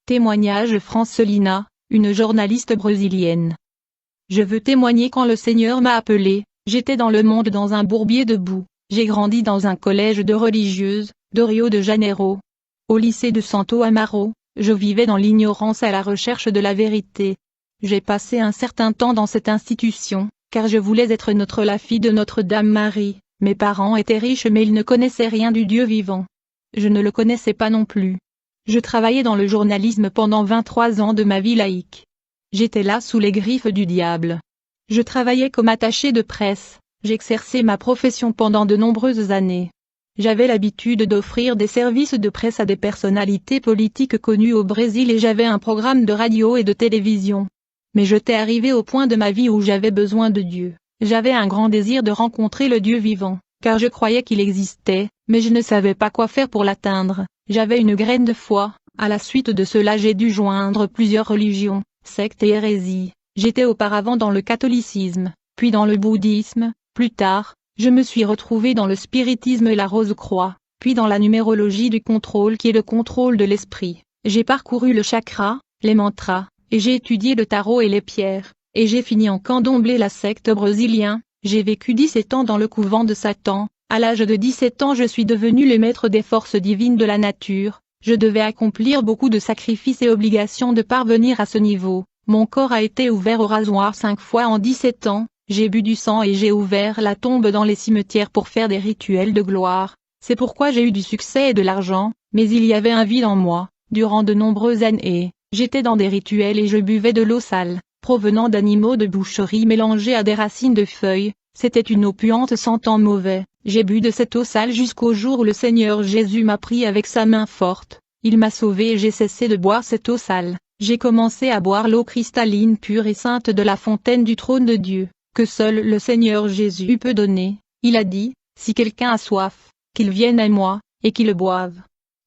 Témoignage Francelina, une journaliste brésilienne. Je veux témoigner quand le Seigneur m'a appelé, j'étais dans le monde dans un bourbier de boue, j'ai grandi dans un collège de religieuses, de Rio de Janeiro. Au lycée de Santo Amaro, je vivais dans l'ignorance à la recherche de la vérité. J'ai passé un certain temps dans cette institution, car je voulais être la fille de Notre-Dame Marie. Mes parents étaient riches mais ils ne connaissaient rien du Dieu vivant. Je ne le connaissais pas non plus. Je travaillais dans le journalisme pendant 23 ans de ma vie laïque. J'étais là sous les griffes du diable. Je travaillais comme attaché de presse, j'exerçais ma profession pendant de nombreuses années. J'avais l'habitude d'offrir des services de presse à des personnalités politiques connues au Brésil et j'avais un programme de radio et de télévision. Mais j'étais arrivé au point de ma vie où j'avais besoin de Dieu. J'avais un grand désir de rencontrer le Dieu vivant, car je croyais qu'il existait, mais je ne savais pas quoi faire pour l'atteindre. J'avais une graine de foi, à la suite de cela j'ai dû joindre plusieurs religions, sectes et hérésies. J'étais auparavant dans le catholicisme, puis dans le bouddhisme, plus tard, je me suis retrouvé dans le spiritisme et la rose-croix, puis dans la numérologie du contrôle qui est le contrôle de l'esprit. J'ai parcouru le chakra, les mantras, et j'ai étudié le tarot et les pierres, et j'ai fini en candomblé la secte brésilien. J'ai vécu 17 ans dans le couvent de Satan. À l'âge de 17 ans je suis devenu le maître des forces divines de la nature, je devais accomplir beaucoup de sacrifices et obligations de parvenir à ce niveau. Mon corps a été ouvert au rasoir 5 fois en 17 ans, j'ai bu du sang et j'ai ouvert la tombe dans les cimetières pour faire des rituels de gloire. C'est pourquoi j'ai eu du succès et de l'argent, mais il y avait un vide en moi. Durant de nombreuses années, j'étais dans des rituels et je buvais de l'eau sale, provenant d'animaux de boucherie mélangés à des racines de feuilles. C'était une eau puante sentant mauvais. J'ai bu de cette eau sale jusqu'au jour où le Seigneur Jésus m'a pris avec sa main forte. Il m'a sauvé et j'ai cessé de boire cette eau sale. J'ai commencé à boire l'eau cristalline pure et sainte de la fontaine du trône de Dieu, que seul le Seigneur Jésus peut donner. Il a dit, si quelqu'un a soif, qu'il vienne à moi, et qu'il le boive.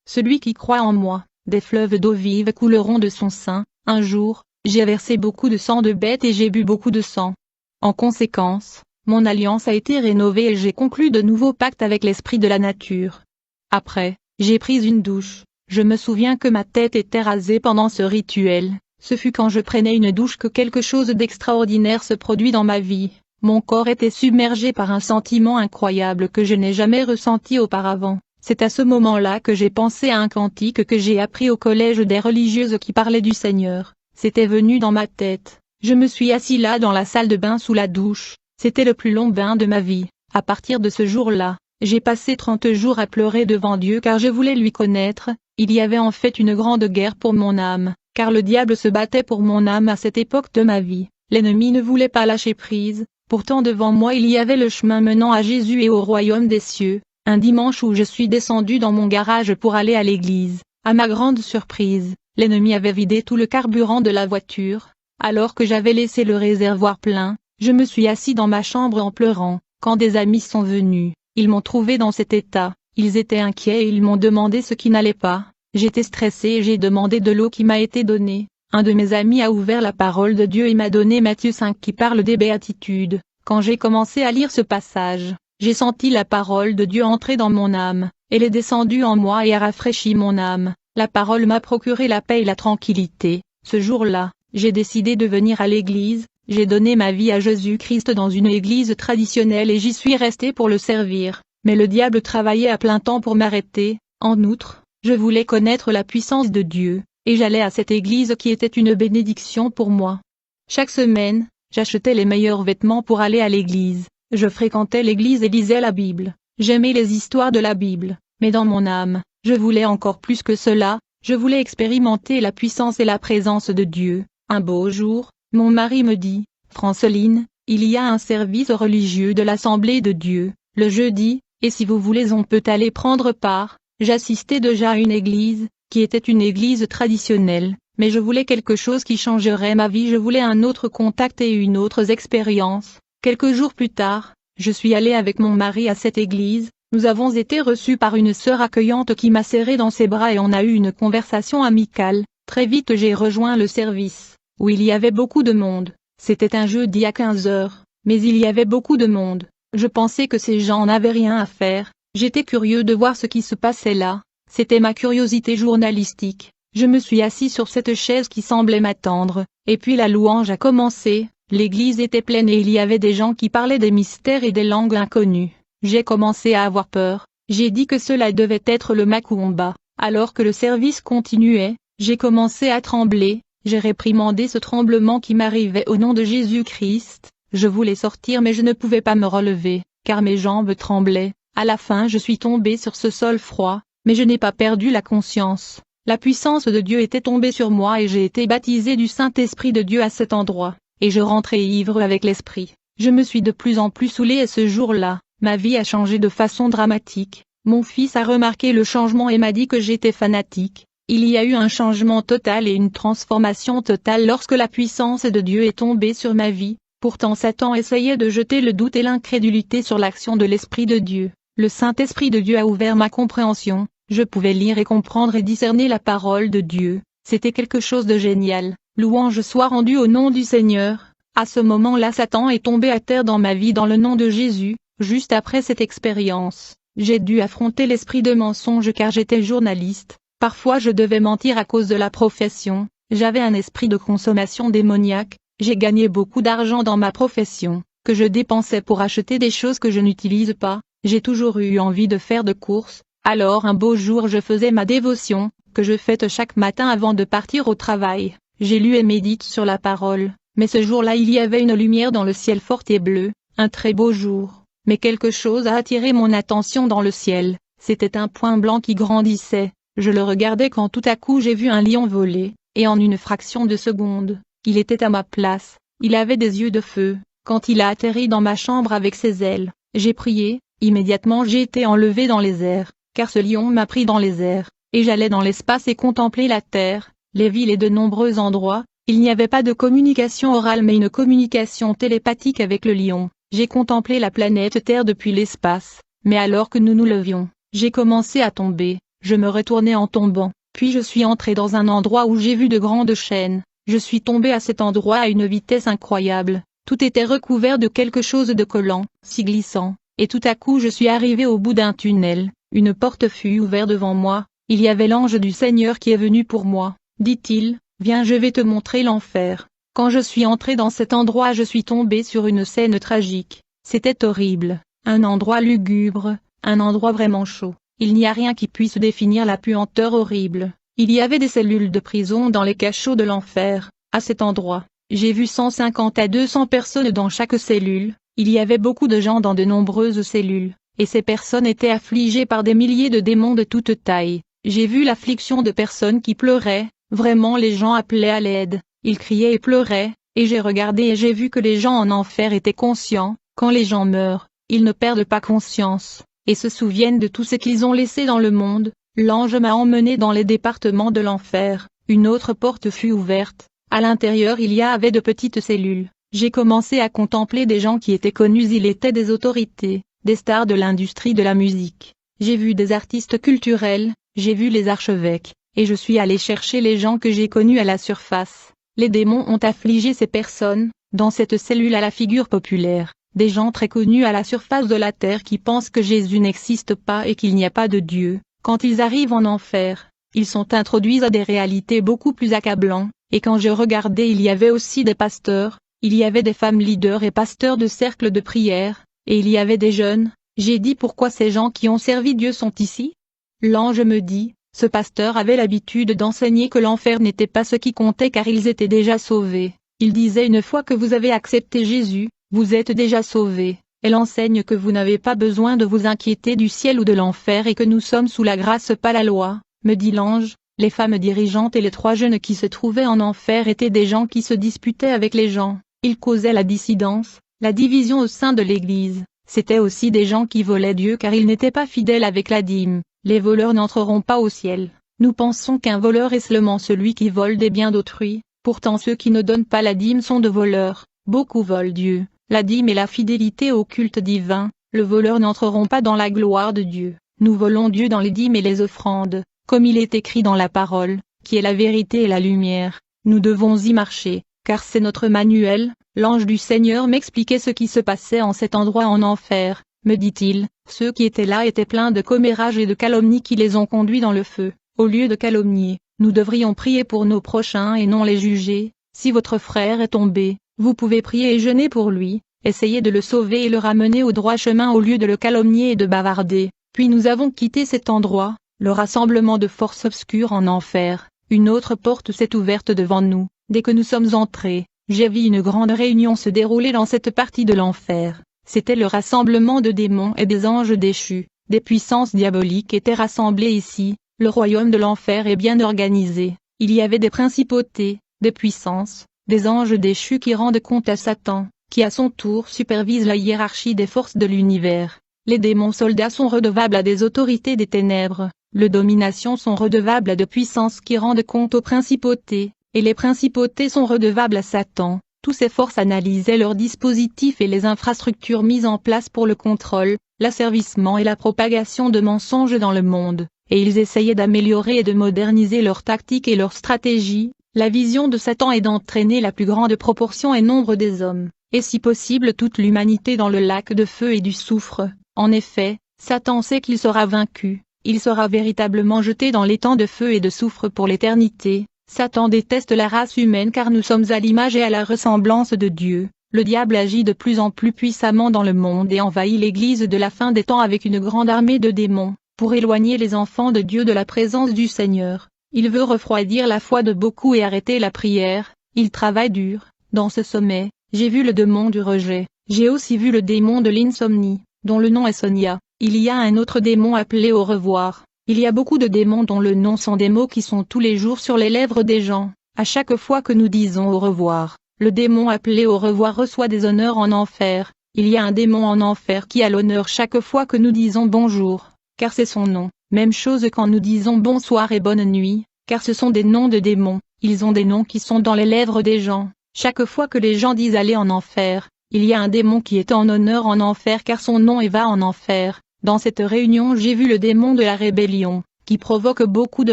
Celui qui croit en moi, des fleuves d'eau vive couleront de son sein. Un jour, j'ai versé beaucoup de sang de bête et j'ai bu beaucoup de sang. En conséquence, mon alliance a été rénovée et j'ai conclu de nouveaux pactes avec l'esprit de la nature. Après, j'ai pris une douche. Je me souviens que ma tête était rasée pendant ce rituel. Ce fut quand je prenais une douche que quelque chose d'extraordinaire se produit dans ma vie. Mon corps était submergé par un sentiment incroyable que je n'ai jamais ressenti auparavant. C'est à ce moment-là que j'ai pensé à un cantique que j'ai appris au collège des religieuses qui parlait du Seigneur. C'était venu dans ma tête. Je me suis assis là dans la salle de bain sous la douche. C'était le plus long bain de ma vie. À partir de ce jour-là, j'ai passé 30 jours à pleurer devant Dieu car je voulais lui connaître. Il y avait en fait une grande guerre pour mon âme, car le diable se battait pour mon âme à cette époque de ma vie. L'ennemi ne voulait pas lâcher prise. Pourtant devant moi il y avait le chemin menant à Jésus et au royaume des cieux. Un dimanche où je suis descendu dans mon garage pour aller à l'église, à ma grande surprise, l'ennemi avait vidé tout le carburant de la voiture. Alors que j'avais laissé le réservoir plein, je me suis assis dans ma chambre en pleurant. Quand des amis sont venus, ils m'ont trouvé dans cet état, ils étaient inquiets et ils m'ont demandé ce qui n'allait pas. J'étais stressé et j'ai demandé de l'eau qui m'a été donnée. Un de mes amis a ouvert la parole de Dieu et m'a donné Matthieu 5 qui parle des béatitudes. Quand j'ai commencé à lire ce passage, j'ai senti la parole de Dieu entrer dans mon âme. Elle est descendue en moi et a rafraîchi mon âme. La parole m'a procuré la paix et la tranquillité. Ce jour-là, j'ai décidé de venir à l'église. J'ai donné ma vie à Jésus-Christ dans une église traditionnelle et j'y suis resté pour le servir. Mais le diable travaillait à plein temps pour m'arrêter. En outre, je voulais connaître la puissance de Dieu, et j'allais à cette église qui était une bénédiction pour moi. Chaque semaine, j'achetais les meilleurs vêtements pour aller à l'église. Je fréquentais l'église et lisais la Bible. J'aimais les histoires de la Bible, mais dans mon âme, je voulais encore plus que cela. Je voulais expérimenter la puissance et la présence de Dieu. Un beau jour, mon mari me dit, « Franceline, il y a un service religieux de l'Assemblée de Dieu, le jeudi, et si vous voulez on peut aller prendre part. » J'assistais déjà à une église, qui était une église traditionnelle, mais je voulais quelque chose qui changerait ma vie, je voulais un autre contact et une autre expérience. Quelques jours plus tard, je suis allé avec mon mari à cette église, nous avons été reçus par une sœur accueillante qui m'a serré dans ses bras et on a eu une conversation amicale. Très vite j'ai rejoint le service, où il y avait beaucoup de monde. C'était un jeudi à 15 heures, mais il y avait beaucoup de monde. Je pensais que ces gens n'avaient rien à faire. J'étais curieux de voir ce qui se passait là. C'était ma curiosité journalistique. Je me suis assis sur cette chaise qui semblait m'attendre, et puis la louange a commencé. L'église était pleine et il y avait des gens qui parlaient des mystères et des langues inconnues. J'ai commencé à avoir peur, j'ai dit que cela devait être le Macumba. Alors que le service continuait, j'ai commencé à trembler, j'ai réprimandé ce tremblement qui m'arrivait au nom de Jésus-Christ. Je voulais sortir mais je ne pouvais pas me relever, car mes jambes tremblaient. À la fin je suis tombé sur ce sol froid, mais je n'ai pas perdu la conscience. La puissance de Dieu était tombée sur moi et j'ai été baptisé du Saint-Esprit de Dieu à cet endroit, et je rentrais ivre avec l'Esprit. Je me suis de plus en plus saoulé et ce jour-là, ma vie a changé de façon dramatique. Mon fils a remarqué le changement et m'a dit que j'étais fanatique. Il y a eu un changement total et une transformation totale lorsque la puissance de Dieu est tombée sur ma vie. Pourtant Satan essayait de jeter le doute et l'incrédulité sur l'action de l'Esprit de Dieu. Le Saint-Esprit de Dieu a ouvert ma compréhension. Je pouvais lire et comprendre et discerner la parole de Dieu. C'était quelque chose de génial. Louange soit rendue au nom du Seigneur. À ce moment-là Satan est tombé à terre dans ma vie dans le nom de Jésus. Juste après cette expérience, j'ai dû affronter l'esprit de mensonge car j'étais journaliste. Parfois je devais mentir à cause de la profession. J'avais un esprit de consommation démoniaque. J'ai gagné beaucoup d'argent dans ma profession, que je dépensais pour acheter des choses que je n'utilise pas. J'ai toujours eu envie de faire de courses. Alors un beau jour je faisais ma dévotion, que je fête chaque matin avant de partir au travail. J'ai lu et médite sur la parole, mais ce jour-là il y avait une lumière dans le ciel forte et bleue, un très beau jour, mais quelque chose a attiré mon attention dans le ciel, c'était un point blanc qui grandissait, je le regardais quand tout à coup j'ai vu un lion voler, et en une fraction de seconde, il était à ma place, il avait des yeux de feu, quand il a atterri dans ma chambre avec ses ailes, j'ai prié, immédiatement j'ai été enlevé dans les airs. Car ce lion m'a pris dans les airs, et j'allais dans l'espace et contempler la terre, les villes et de nombreux endroits. Il n'y avait pas de communication orale mais une communication télépathique avec le lion. J'ai contemplé la planète Terre depuis l'espace, mais alors que nous nous levions, j'ai commencé à tomber, je me retournais en tombant, puis je suis entré dans un endroit où j'ai vu de grandes chaînes, je suis tombé à cet endroit à une vitesse incroyable, tout était recouvert de quelque chose de collant, si glissant, et tout à coup je suis arrivé au bout d'un tunnel. Une porte fut ouverte devant moi, il y avait l'ange du Seigneur qui est venu pour moi, dit-il, viens je vais te montrer l'enfer. Quand je suis entré dans cet endroit je suis tombé sur une scène tragique, c'était horrible, un endroit lugubre, un endroit vraiment chaud, il n'y a rien qui puisse définir la puanteur horrible, il y avait des cellules de prison dans les cachots de l'enfer, à cet endroit, j'ai vu 150 à 200 personnes dans chaque cellule, il y avait beaucoup de gens dans de nombreuses cellules. Et ces personnes étaient affligées par des milliers de démons de toute taille. J'ai vu l'affliction de personnes qui pleuraient, vraiment les gens appelaient à l'aide, ils criaient et pleuraient, et j'ai regardé et j'ai vu que les gens en enfer étaient conscients, quand les gens meurent, ils ne perdent pas conscience, et se souviennent de tout ce qu'ils ont laissé dans le monde. L'ange m'a emmené dans les départements de l'enfer, une autre porte fut ouverte, à l'intérieur il y avait de petites cellules. J'ai commencé à contempler des gens qui étaient connus, ils étaient des autorités. Des stars de l'industrie de la musique. J'ai vu des artistes culturels, j'ai vu les archevêques, et je suis allé chercher les gens que j'ai connus à la surface. Les démons ont affligé ces personnes, dans cette cellule à la figure populaire, des gens très connus à la surface de la terre qui pensent que Jésus n'existe pas et qu'il n'y a pas de Dieu. Quand ils arrivent en enfer, ils sont introduits à des réalités beaucoup plus accablantes, et quand je regardais il y avait aussi des pasteurs, il y avait des femmes leaders et pasteurs de cercles de prière. Et il y avait des jeunes, j'ai dit pourquoi ces gens qui ont servi Dieu sont ici? L'ange me dit, ce pasteur avait l'habitude d'enseigner que l'enfer n'était pas ce qui comptait car ils étaient déjà sauvés. Il disait une fois que vous avez accepté Jésus, vous êtes déjà sauvés. Elle enseigne que vous n'avez pas besoin de vous inquiéter du ciel ou de l'enfer et que nous sommes sous la grâce pas la loi, me dit l'ange. Les femmes dirigeantes et les 3 jeunes qui se trouvaient en enfer étaient des gens qui se disputaient avec les gens, ils causaient la dissidence. La division au sein de l'Église, c'était aussi des gens qui volaient Dieu car ils n'étaient pas fidèles avec la dîme. Les voleurs n'entreront pas au ciel. Nous pensons qu'un voleur est seulement celui qui vole des biens d'autrui, pourtant ceux qui ne donnent pas la dîme sont de voleurs. Beaucoup volent Dieu, la dîme et la fidélité au culte divin, le voleur n'entreront pas dans la gloire de Dieu. Nous volons Dieu dans les dîmes et les offrandes, comme il est écrit dans la parole, qui est la vérité et la lumière. Nous devons y marcher, car c'est notre manuel. L'ange du Seigneur m'expliquait ce qui se passait en cet endroit en enfer, me dit-il, ceux qui étaient là étaient pleins de commérages et de calomnies qui les ont conduits dans le feu, au lieu de calomnier, Nous devrions prier pour nos prochains et non les juger. Si votre frère est tombé, vous pouvez prier et jeûner pour lui, essayer de le sauver et le ramener au droit chemin au lieu de le calomnier et de bavarder. Puis nous avons quitté cet endroit, le rassemblement de forces obscures en enfer. Une autre porte s'est ouverte devant nous. Dès que nous sommes entrés, j'ai vu une grande réunion se dérouler dans cette partie de l'enfer. C'était le rassemblement de démons et des anges déchus. Des puissances diaboliques étaient rassemblées ici. Le royaume de l'enfer est bien organisé. Il y avait des principautés, des puissances, des anges déchus qui rendent compte à Satan, qui à son tour supervise la hiérarchie des forces de l'univers. Les démons soldats sont redevables à des autorités des ténèbres, les dominations sont redevables à de puissances qui rendent compte aux principautés, et les principautés sont redevables à Satan. Tous ces forces analysaient leurs dispositifs et les infrastructures mises en place pour le contrôle, l'asservissement et la propagation de mensonges dans le monde, et ils essayaient d'améliorer et de moderniser leurs tactiques et leurs stratégies. La vision de Satan est d'entraîner la plus grande proportion et nombre des hommes, et si possible toute l'humanité dans le lac de feu et du soufre. En effet, Satan sait qu'il sera vaincu, il sera véritablement jeté dans les temps de feu et de soufre pour l'éternité. Satan déteste la race humaine car nous sommes à l'image et à la ressemblance de Dieu. Le diable agit de plus en plus puissamment dans le monde et envahit l'Église de la fin des temps avec une grande armée de démons, pour éloigner les enfants de Dieu de la présence du Seigneur. Il veut refroidir la foi de beaucoup et arrêter la prière. Il travaille dur. Dans ce sommet, j'ai vu le démon du rejet. J'ai aussi vu le démon de l'insomnie, dont le nom est Sonia. Il y a un autre démon appelé au revoir. Il y a beaucoup de démons dont le nom sont des mots qui sont tous les jours sur les lèvres des gens. À chaque fois que nous disons au revoir, le démon appelé au revoir reçoit des honneurs en enfer. Il y a un démon en enfer qui a l'honneur chaque fois que nous disons bonjour, car c'est son nom. Même chose quand nous disons bonsoir et bonne nuit, car ce sont des noms de démons. Ils ont des noms qui sont dans les lèvres des gens. Chaque fois que les gens disent aller en enfer, il y a un démon qui est en honneur en enfer car son nom est va en enfer. Dans cette réunion j'ai vu le démon de la rébellion, qui provoque beaucoup de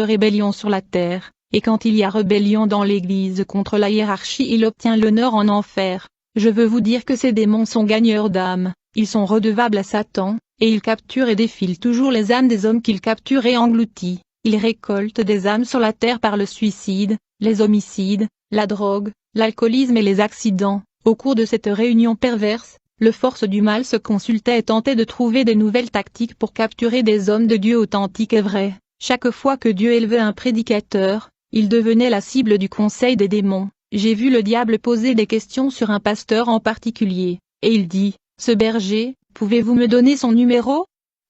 rébellions sur la terre, et quand il y a rébellion dans l'Église contre la hiérarchie il obtient l'honneur en enfer. Je veux vous dire que ces démons sont gagneurs d'âmes, ils sont redevables à Satan, et ils capturent et défilent toujours les âmes des hommes qu'ils capturent et engloutit. Ils récoltent des âmes sur la terre par le suicide, les homicides, la drogue, l'alcoolisme et les accidents. Au cours de cette réunion perverse, le force du mal se consultait et tentait de trouver des nouvelles tactiques pour capturer des hommes de Dieu authentiques et vrais. Chaque fois que Dieu élevait un prédicateur, il devenait la cible du conseil des démons. J'ai vu le diable poser des questions sur un pasteur en particulier, et il dit, « Ce berger, pouvez-vous me donner son numéro ?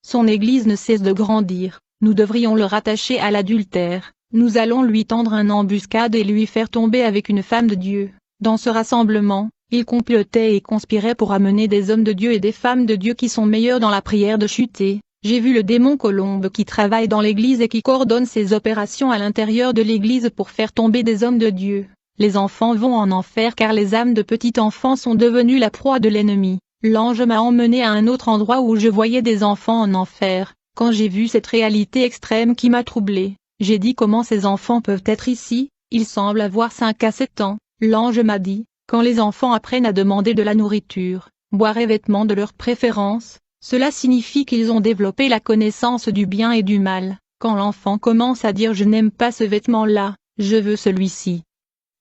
Son église ne cesse de grandir, nous devrions le rattacher à l'adultère, nous allons lui tendre une embuscade et lui faire tomber avec une femme de Dieu. » Dans ce rassemblement, il complotait et conspirait pour amener des hommes de Dieu et des femmes de Dieu qui sont meilleurs dans la prière de chuter. J'ai vu le démon colombe qui travaille dans l'église et qui coordonne ses opérations à l'intérieur de l'église pour faire tomber des hommes de Dieu. Les enfants vont en enfer car les âmes de petits enfants sont devenues la proie de l'ennemi. L'ange m'a emmené à un autre endroit où je voyais des enfants en enfer. Quand j'ai vu cette réalité extrême qui m'a troublé, j'ai dit comment ces enfants peuvent être ici, ils semblent avoir 5 à 7 ans. L'ange m'a dit, quand les enfants apprennent à demander de la nourriture, boire et vêtements de leur préférence, cela signifie qu'ils ont développé la connaissance du bien et du mal. Quand l'enfant commence à dire je n'aime pas ce vêtement-là, je veux celui-ci.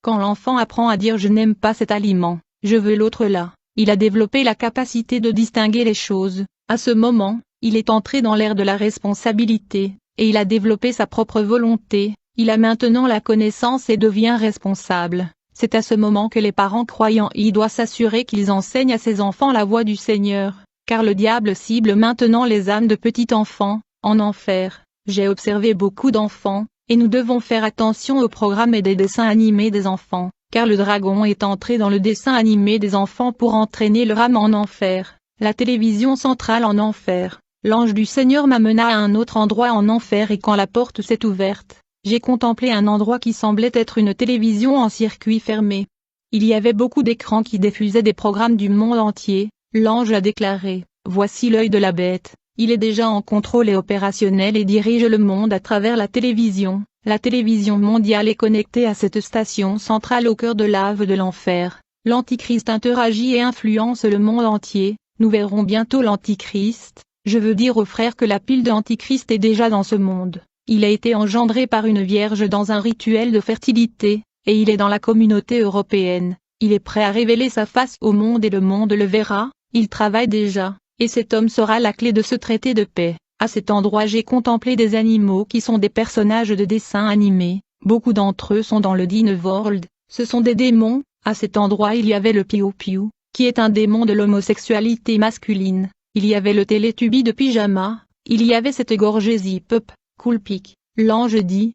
Quand l'enfant apprend à dire je n'aime pas cet aliment, je veux l'autre là, il a développé la capacité de distinguer les choses. À ce moment, il est entré dans l'ère de la responsabilité, et il a développé sa propre volonté, il a maintenant la connaissance et devient responsable. C'est à ce moment que les parents croyants doivent s'assurer qu'ils enseignent à ses enfants la voie du Seigneur, car le diable cible maintenant les âmes de petits enfants, en enfer. J'ai observé beaucoup d'enfants, et nous devons faire attention aux programmes et des dessins animés des enfants, car le dragon est entré dans le dessin animé des enfants pour entraîner leur âme en enfer. La télévision centrale en enfer. L'ange du Seigneur m'amena à un autre endroit en enfer et quand la porte s'est ouverte, j'ai contemplé un endroit qui semblait être une télévision en circuit fermé. Il y avait beaucoup d'écrans qui diffusaient des programmes du monde entier. L'ange a déclaré, « Voici l'œil de la bête, il est déjà en contrôle et opérationnel et dirige le monde à travers la télévision. La télévision mondiale est connectée à cette station centrale au cœur de lave de l'enfer. L'Antichrist interagit et influence le monde entier. Nous verrons bientôt l'Antichrist. Je veux dire aux frères que la pile de Antichrist est déjà dans ce monde. Il a été engendré par une vierge dans un rituel de fertilité, et il est dans la communauté européenne. Il est prêt à révéler sa face au monde et le monde le verra, il travaille déjà, et cet homme sera la clé de ce traité de paix. À cet endroit j'ai contemplé des animaux qui sont des personnages de dessins animés, beaucoup d'entre eux sont dans le Dine World, ce sont des démons. À cet endroit il y avait le Piou Piou, qui est un démon de l'homosexualité masculine, il y avait le Télétubbie de pyjama, il y avait cette égorgée Zip-Up, Coolpic, l'ange dit.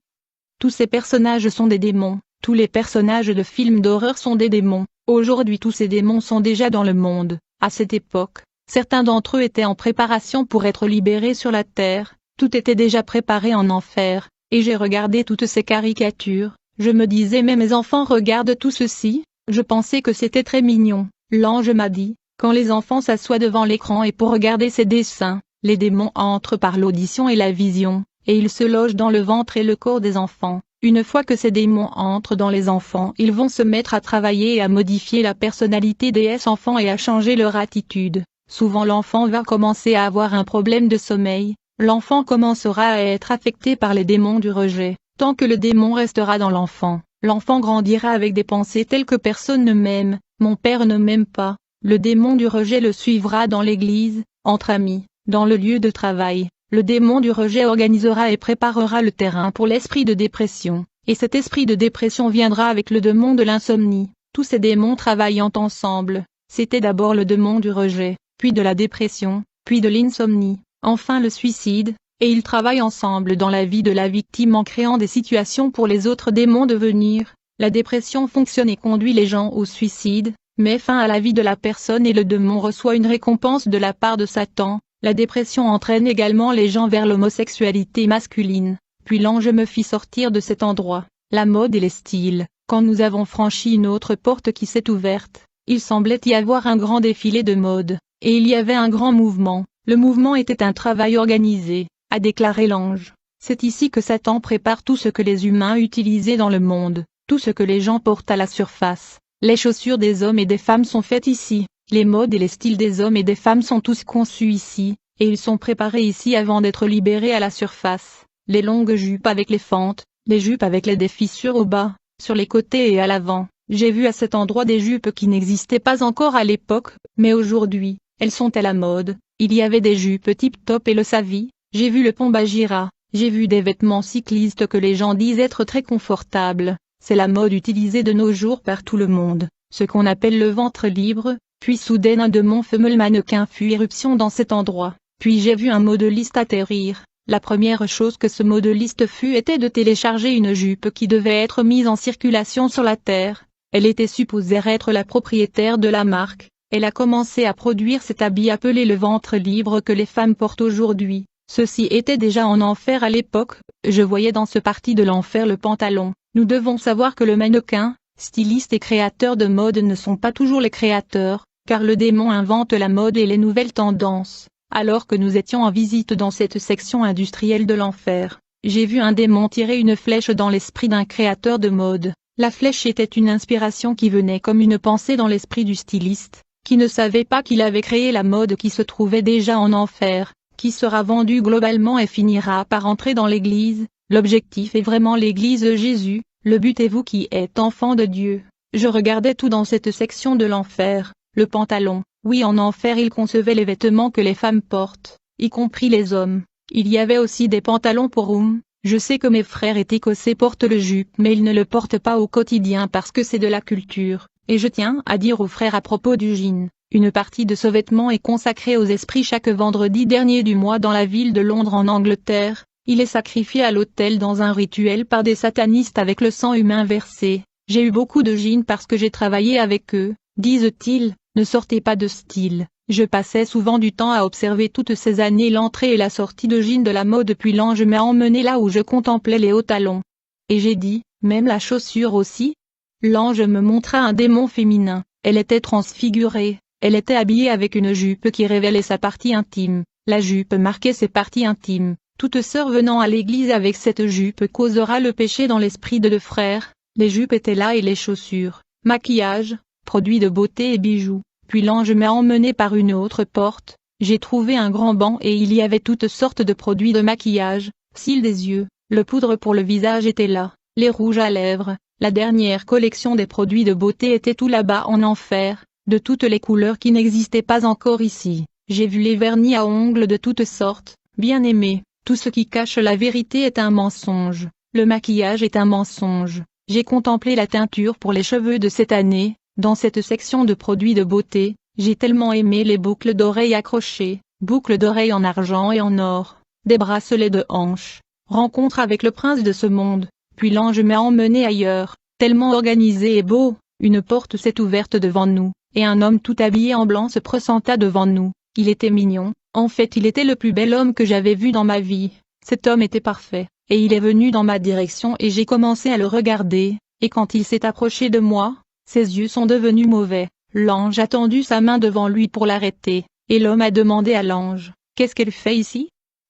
Tous ces personnages sont des démons, tous les personnages de films d'horreur sont des démons, aujourd'hui tous ces démons sont déjà dans le monde, à cette époque, certains d'entre eux étaient en préparation pour être libérés sur la terre, tout était déjà préparé en enfer, et j'ai regardé toutes ces caricatures, je me disais mais mes enfants regardent tout ceci, je pensais que c'était très mignon, l'ange m'a dit, quand les enfants s'assoient devant l'écran et pour regarder ces dessins, les démons entrent par l'audition et la vision, et ils se logent dans le ventre et le corps des enfants. Une fois que ces démons entrent dans les enfants, ils vont se mettre à travailler et à modifier la personnalité des enfants et à changer leur attitude. Souvent l'enfant va commencer à avoir un problème de sommeil, l'enfant commencera à être affecté par les démons du rejet. Tant que le démon restera dans l'enfant, l'enfant grandira avec des pensées telles que personne ne m'aime, mon père ne m'aime pas. Le démon du rejet le suivra dans l'église, entre amis, dans le lieu de travail. Le démon du rejet organisera et préparera le terrain pour l'esprit de dépression, et cet esprit de dépression viendra avec le démon de l'insomnie. Tous ces démons travaillant ensemble, c'était d'abord le démon du rejet, puis de la dépression, puis de l'insomnie, enfin le suicide, et ils travaillent ensemble dans la vie de la victime en créant des situations pour les autres démons de venir. La dépression fonctionne et conduit les gens au suicide, met fin à la vie de la personne et le démon reçoit une récompense de la part de Satan. La dépression entraîne également les gens vers l'homosexualité masculine. Puis l'ange me fit sortir de cet endroit, la mode et les styles. Quand nous avons franchi une autre porte qui s'est ouverte, il semblait y avoir un grand défilé de mode, et il y avait un grand mouvement. Le mouvement était un travail organisé, a déclaré l'ange. C'est ici que Satan prépare tout ce que les humains utilisaient dans le monde, tout ce que les gens portent à la surface. Les chaussures des hommes et des femmes sont faites ici. Les modes et les styles des hommes et des femmes sont tous conçus ici, et ils sont préparés ici avant d'être libérés à la surface. Les longues jupes avec les fentes, les jupes avec des fissures au bas, sur les côtés et à l'avant. J'ai vu à cet endroit des jupes qui n'existaient pas encore à l'époque, mais aujourd'hui, elles sont à la mode. Il y avait des jupes type top et le savi, j'ai vu le pombagira, j'ai vu des vêtements cyclistes que les gens disent être très confortables. C'est la mode utilisée de nos jours par tout le monde, ce qu'on appelle le ventre libre. Puis soudain un de mon fameux mannequin fut éruption dans cet endroit, puis j'ai vu un modéliste atterrir. La première chose que ce modéliste fut était de télécharger une jupe qui devait être mise en circulation sur la terre. Elle était supposée être la propriétaire de la marque. Elle a commencé à produire cet habit appelé le ventre libre que les femmes portent aujourd'hui. Ceci était déjà en enfer à l'époque, je voyais dans ce parti de l'enfer le pantalon. Nous devons savoir que le mannequin, styliste et créateur de mode ne sont pas toujours les créateurs, car le démon invente la mode et les nouvelles tendances. Alors que nous étions en visite dans cette section industrielle de l'enfer, j'ai vu un démon tirer une flèche dans l'esprit d'un créateur de mode. La flèche était une inspiration qui venait comme une pensée dans l'esprit du styliste, qui ne savait pas qu'il avait créé la mode qui se trouvait déjà en enfer, qui sera vendue globalement et finira par entrer dans l'église. L'objectif est vraiment l'église de Jésus, le but est vous qui êtes enfant de Dieu. Je regardais tout dans cette section de l'enfer, le pantalon, oui en enfer il concevait les vêtements que les femmes portent, y compris les hommes. Il y avait aussi des pantalons pour hommes. Je sais que mes frères écossais portent le jupe mais ils ne le portent pas au quotidien parce que c'est de la culture, et je tiens à dire aux frères à propos du jean. Une partie de ce vêtement est consacrée aux esprits chaque vendredi dernier du mois dans la ville de Londres en Angleterre. Il est sacrifié à l'autel dans un rituel par des satanistes avec le sang humain versé. J'ai eu beaucoup de jeans parce que j'ai travaillé avec eux, disent-ils, ne sortez pas de style. Je passais souvent du temps à observer toutes ces années l'entrée et la sortie de jeans de la mode puis l'ange m'a emmené là où je contemplais les hauts talons. Et j'ai dit, même la chaussure aussi? L'ange me montra un démon féminin, elle était transfigurée, elle était habillée avec une jupe qui révélait sa partie intime, la jupe marquait ses parties intimes. Toute sœur venant à l'église avec cette jupe causera le péché dans l'esprit de deux frères. Les jupes étaient là et les chaussures, maquillage, produits de beauté et bijoux. Puis l'ange m'a emmené par une autre porte. J'ai trouvé un grand banc et il y avait toutes sortes de produits de maquillage, cils des yeux, Le poudre pour le visage était là, les rouges à lèvres, la dernière collection des produits de beauté était tout là-bas en enfer, de toutes les couleurs qui n'existaient pas encore ici. J'ai vu les vernis à ongles de toutes sortes. Bien aimé, tout ce qui cache la vérité est un mensonge, le maquillage est un mensonge. J'ai contemplé la teinture pour les cheveux de cette année, dans cette section de produits de beauté, j'ai tellement aimé les boucles d'oreilles accrochées, boucles d'oreilles en argent et en or, des bracelets de hanches, rencontre avec le prince de ce monde, puis l'ange m'a emmené ailleurs, tellement organisé et beau, une porte s'est ouverte devant nous, et un homme tout habillé en blanc se présenta devant nous, il était mignon. En fait il était le plus bel homme que j'avais vu dans ma vie, cet homme était parfait, et il est venu dans ma direction et j'ai commencé à le regarder, et quand il s'est approché de moi, ses yeux sont devenus mauvais, l'ange a tendu sa main devant lui pour l'arrêter, et l'homme a demandé à l'ange, « Qu'est-ce qu'elle fait ici ?»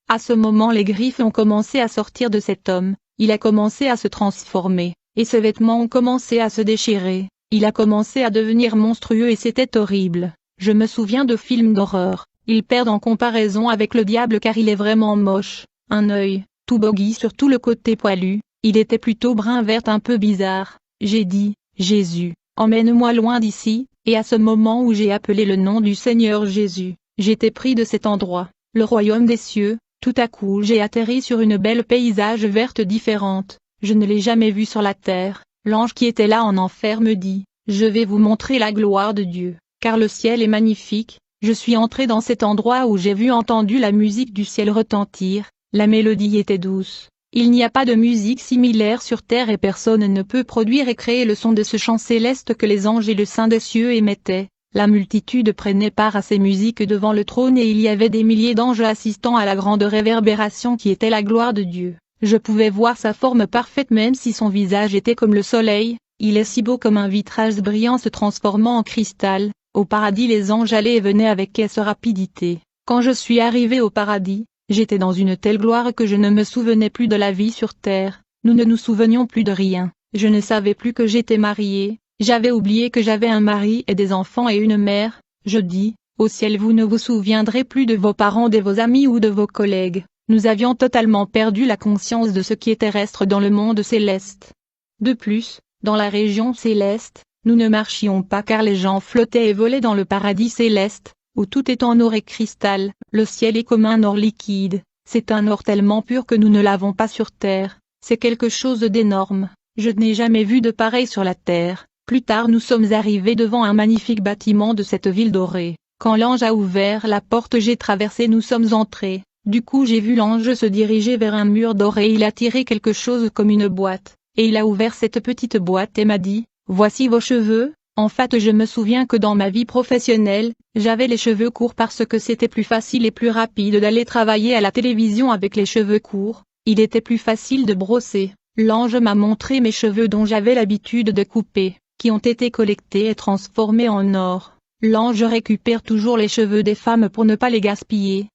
À ce moment les griffes ont commencé à sortir de cet homme, il a commencé à se transformer, et ses vêtements ont commencé à se déchirer, il a commencé à devenir monstrueux et c'était horrible, je me souviens de films d'horreur. Il perd en comparaison avec le diable car il est vraiment moche, un œil, tout boggy sur tout le côté poilu, il était plutôt brun-vert un peu bizarre, j'ai dit, Jésus, emmène-moi loin d'ici, et à ce moment où j'ai appelé le nom du Seigneur Jésus, j'étais pris de cet endroit, le royaume des cieux, tout à coup j'ai atterri sur une belle paysage verte différente, je ne l'ai jamais vue sur la terre, l'ange qui était là en enfer me dit, je vais vous montrer la gloire de Dieu, car le ciel est magnifique. Je suis entré dans cet endroit où j'ai entendu la musique du ciel retentir, la mélodie était douce. Il n'y a pas de musique similaire sur terre et personne ne peut produire et créer le son de ce chant céleste que les anges et le Saint des cieux émettaient. La multitude prenait part à ces musiques devant le trône et il y avait des milliers d'anges assistant à la grande réverbération qui était la gloire de Dieu. Je pouvais voir sa forme parfaite même si son visage était comme le soleil, il est si beau comme un vitrage brillant se transformant en cristal. Au paradis les anges allaient et venaient avec quelle rapidité. Quand je suis arrivé au paradis, j'étais dans une telle gloire que je ne me souvenais plus de la vie sur terre, nous ne nous souvenions plus de rien, je ne savais plus que j'étais marié, j'avais oublié que j'avais un mari et des enfants et une mère, je dis, au ciel vous ne vous souviendrez plus de vos parents, de vos amis ou de vos collègues, nous avions totalement perdu la conscience de ce qui est terrestre dans le monde céleste. De plus, dans la région céleste, nous ne marchions pas car les gens flottaient et volaient dans le paradis céleste, où tout est en or et cristal, le ciel est comme un or liquide, c'est un or tellement pur que nous ne l'avons pas sur terre, c'est quelque chose d'énorme, je n'ai jamais vu de pareil sur la terre. Plus tard nous sommes arrivés devant un magnifique bâtiment de cette ville dorée, quand l'ange a ouvert la porte j'ai traversé nous sommes entrés, du coup j'ai vu l'ange se diriger vers un mur doré et il a tiré quelque chose comme une boîte, et il a ouvert cette petite boîte et m'a dit, voici vos cheveux. En fait je me souviens que dans ma vie professionnelle, j'avais les cheveux courts parce que c'était plus facile et plus rapide d'aller travailler à la télévision avec les cheveux courts, il était plus facile de brosser. L'ange m'a montré mes cheveux dont j'avais l'habitude de couper, qui ont été collectés et transformés en or. L'ange récupère toujours les cheveux des femmes pour ne pas les gaspiller.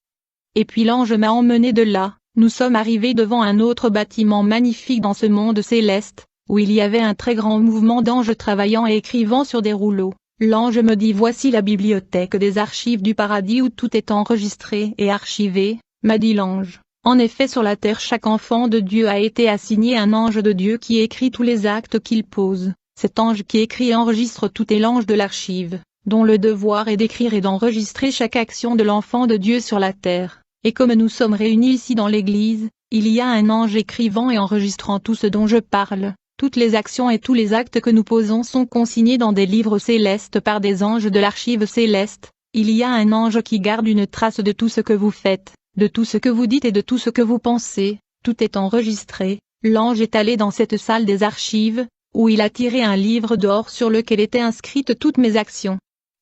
Et puis l'ange m'a emmené de là, nous sommes arrivés devant un autre bâtiment magnifique dans ce monde céleste, où il y avait un très grand mouvement d'anges travaillant et écrivant sur des rouleaux. L'ange me dit voici la bibliothèque des archives du paradis où tout est enregistré et archivé, m'a dit l'ange. En effet sur la terre chaque enfant de Dieu a été assigné un ange de Dieu qui écrit tous les actes qu'il pose. Cet ange qui écrit et enregistre tout est l'ange de l'archive, dont le devoir est d'écrire et d'enregistrer chaque action de l'enfant de Dieu sur la terre. Et comme nous sommes réunis ici dans l'église, il y a un ange écrivant et enregistrant tout ce dont je parle. Toutes les actions et tous les actes que nous posons sont consignés dans des livres célestes par des anges de l'archive céleste. Il y a un ange qui garde une trace de tout ce que vous faites, de tout ce que vous dites et de tout ce que vous pensez. Tout est enregistré. L'ange est allé dans cette salle des archives, où il a tiré un livre d'or sur lequel étaient inscrites toutes mes actions.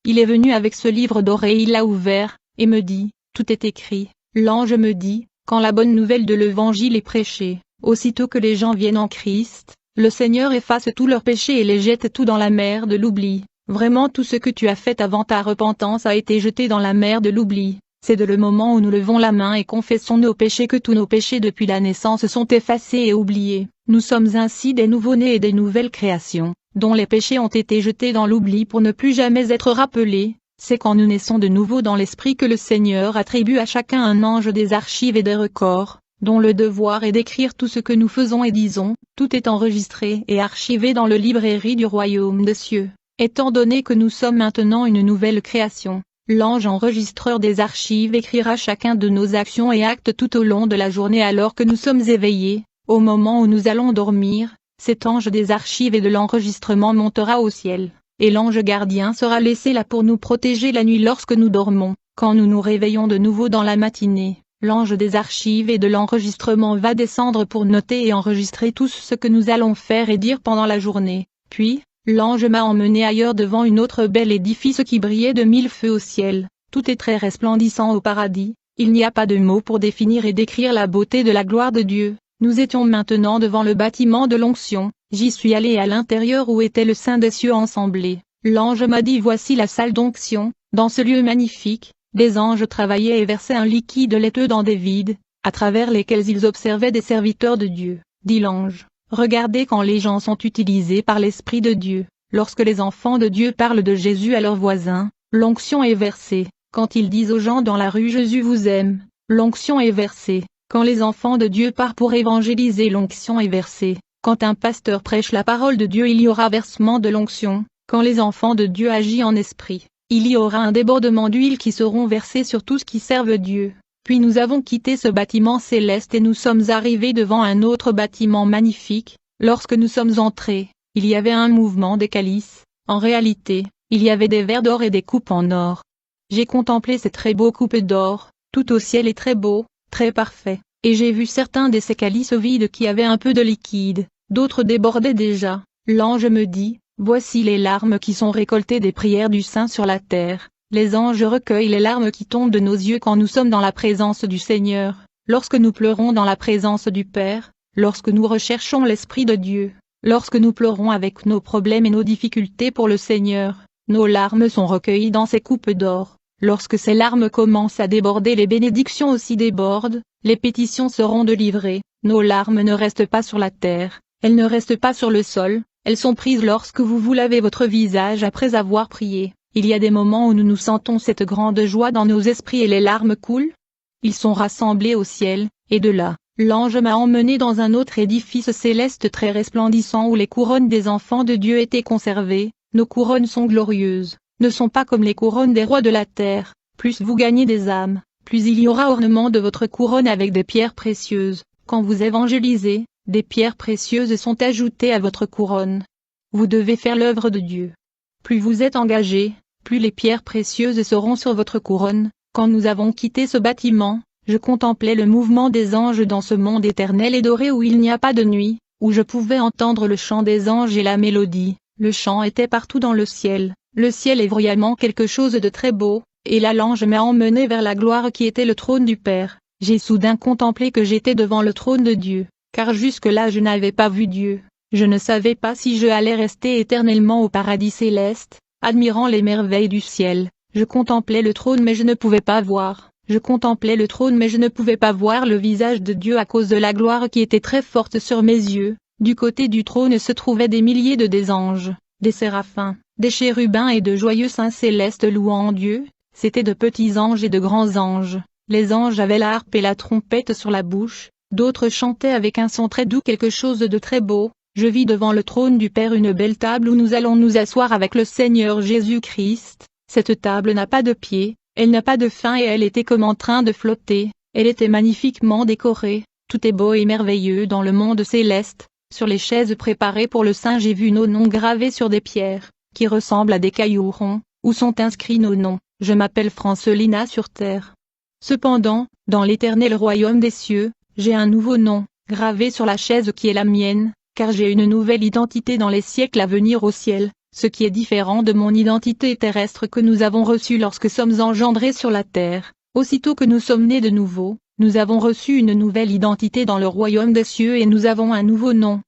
Il est venu avec ce livre d'or et il l'a ouvert, et me dit, tout est écrit. L'ange me dit, quand la bonne nouvelle de l'évangile est prêchée, aussitôt que les gens viennent en Christ, le Seigneur efface tous leurs péchés et les jette tout dans la mer de l'oubli. Vraiment tout ce que tu as fait avant ta repentance a été jeté dans la mer de l'oubli. C'est de le moment où nous levons la main et confessons nos péchés que tous nos péchés depuis la naissance sont effacés et oubliés. Nous sommes ainsi des nouveau-nés et des nouvelles créations, dont les péchés ont été jetés dans l'oubli pour ne plus jamais être rappelés. C'est quand nous naissons de nouveau dans l'esprit que le Seigneur attribue à chacun un ange des archives et des records. dont le devoir est d'écrire tout ce que nous faisons et disons. Tout est enregistré et archivé dans le librairie du royaume des cieux. Étant donné que nous sommes maintenant une nouvelle création, l'ange enregistreur des archives écrira chacun de nos actions et actes tout au long de la journée alors que nous sommes éveillés. Au moment où nous allons dormir, cet ange des archives et de l'enregistrement montera au ciel, et l'ange gardien sera laissé là pour nous protéger la nuit lorsque nous dormons. Quand nous nous réveillons de nouveau dans la matinée, l'ange des archives et de l'enregistrement va descendre pour noter et enregistrer tout ce que nous allons faire et dire pendant la journée. Puis, l'ange m'a emmené ailleurs devant une autre belle édifice qui brillait de 1000 feux au ciel. Tout est très resplendissant au paradis. Il n'y a pas de mots pour définir et décrire la beauté de la gloire de Dieu. Nous étions maintenant devant le bâtiment de l'onction. J'y suis allé à l'intérieur où était le Saint des cieux ensemblé. L'ange m'a dit: voici la salle d'onction. Dans ce lieu magnifique, des anges travaillaient et versaient un liquide laiteux dans des vides, à travers lesquels ils observaient des serviteurs de Dieu. Dit l'ange: regardez quand les gens sont utilisés par l'Esprit de Dieu. Lorsque les enfants de Dieu parlent de Jésus à leurs voisins, l'onction est versée. Quand ils disent aux gens dans la rue: Jésus vous aime, l'onction est versée. Quand les enfants de Dieu partent pour évangéliser, l'onction est versée. Quand un pasteur prêche la parole de Dieu, il y aura versement de l'onction. Quand les enfants de Dieu agissent en esprit, il y aura un débordement d'huile qui seront versés sur tous qui servent Dieu. Puis nous avons quitté ce bâtiment céleste et nous sommes arrivés devant un autre bâtiment magnifique. Lorsque nous sommes entrés, il y avait un mouvement des calices. En réalité, il y avait des verres d'or et des coupes en or. J'ai contemplé ces très beaux coupes d'or. Tout au ciel est très beau, très parfait, et j'ai vu certains de ces calices vides qui avaient un peu de liquide, d'autres débordaient déjà. L'ange me dit: voici les larmes qui sont récoltées des prières du saint sur la terre. Les anges recueillent les larmes qui tombent de nos yeux quand nous sommes dans la présence du Seigneur, lorsque nous pleurons dans la présence du Père, lorsque nous recherchons l'Esprit de Dieu, lorsque nous pleurons avec nos problèmes et nos difficultés pour le Seigneur, nos larmes sont recueillies dans ces coupes d'or. Lorsque ces larmes commencent à déborder, les bénédictions aussi débordent, les pétitions seront délivrées. Nos larmes ne restent pas sur la terre, elles ne restent pas sur le sol, elles sont prises lorsque vous lavez votre visage après avoir prié. Il y a des moments où nous nous sentons cette grande joie dans nos esprits et les larmes coulent. Ils sont rassemblés au ciel, et de là, l'ange m'a emmené dans un autre édifice céleste très resplendissant où les couronnes des enfants de Dieu étaient conservées. Nos couronnes sont glorieuses, ne sont pas comme les couronnes des rois de la terre. Plus vous gagnez des âmes, plus il y aura ornement de votre couronne avec des pierres précieuses. Quand vous évangélisez, des pierres précieuses sont ajoutées à votre couronne. Vous devez faire l'œuvre de Dieu. Plus vous êtes engagé, plus les pierres précieuses seront sur votre couronne. Quand nous avons quitté ce bâtiment, je contemplais le mouvement des anges dans ce monde éternel et doré où il n'y a pas de nuit, où je pouvais entendre le chant des anges et la mélodie. Le chant était partout dans le ciel. Le ciel est vraiment quelque chose de très beau, et là l'ange m'a emmené vers la gloire qui était le trône du Père. J'ai soudain contemplé que j'étais devant le trône de Dieu, car jusque-là je n'avais pas vu Dieu. Je ne savais pas si je allais rester éternellement au paradis céleste, admirant les merveilles du ciel. Je contemplais le trône mais je ne pouvais pas voir. Je contemplais le trône mais je ne pouvais pas voir le visage de Dieu à cause de la gloire qui était très forte sur mes yeux. Du côté du trône se trouvaient des milliers de des anges, des séraphins, des chérubins et de joyeux saints célestes louant Dieu. C'étaient de petits anges et de grands anges. Les anges avaient la harpe et la trompette sur la bouche, d'autres chantaient avec un son très doux quelque chose de très beau. Je vis devant le trône du Père une belle table où nous allons nous asseoir avec le Seigneur Jésus-Christ. Cette table n'a pas de pied, elle n'a pas de fin et elle était comme en train de flotter. Elle était magnifiquement décorée. Tout est beau et merveilleux dans le monde céleste. Sur les chaises préparées pour le Saint, j'ai vu nos noms gravés sur des pierres, qui ressemblent à des cailloux ronds, où sont inscrits nos noms. Je m'appelle Francelina sur terre. Cependant, dans l'éternel royaume des cieux, j'ai un nouveau nom, gravé sur la chaise qui est la mienne, car j'ai une nouvelle identité dans les siècles à venir au ciel, ce qui est différent de mon identité terrestre que nous avons reçue lorsque sommes engendrés sur la terre. Aussitôt que nous sommes nés de nouveau, nous avons reçu une nouvelle identité dans le royaume des cieux et nous avons un nouveau nom.